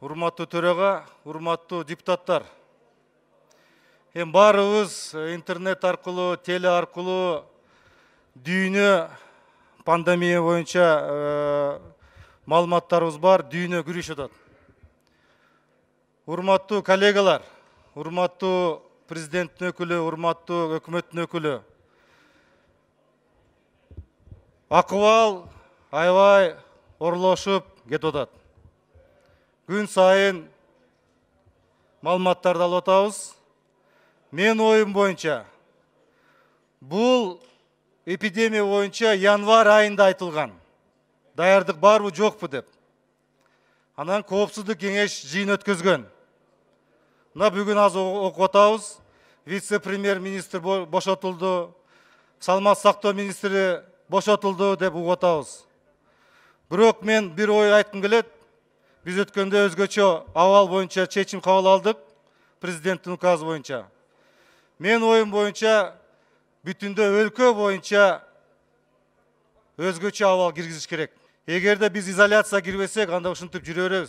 урматтуу төраға, урматтуу депутаттар. Баарыбыз интернет аркылуу, теле аркылуу дүйнө пандемия боюнча маалыматтарыбыз бар, дүйнө күрөшүп атат. Урматтуу коллегалар, урматтуу президенттин өкүлү, урматтуу өкмөттүн өкүлү. Акыбал аябай орлошуп кетип атат. Күн сайын маалыматтарды алып атабыз. Мен оюм боюнча бул эпидемия боюнча январь айында айтылган. Даярдык барбы, жокпу деп. Анан коопсуздук кеңеш жыйын өткөзгөн. Мына бүгүн аз окуп атабыз. Вице-премьер-министр бошотулду, саламат сактоо министри бошотулду деп угуп атабыз. Бирок мен бир ой айткым келет. Биз өткөндө өзгөчө абал боюнча чечим кабыл алдык, президенттин указы боюнча. Мен оюм боюнча бүтүндө өлкө боюнча өзгөчө абал киргизиш керек. Эгерде биз изоляцияга кирбесек, анда ушинтип жүрө беребиз.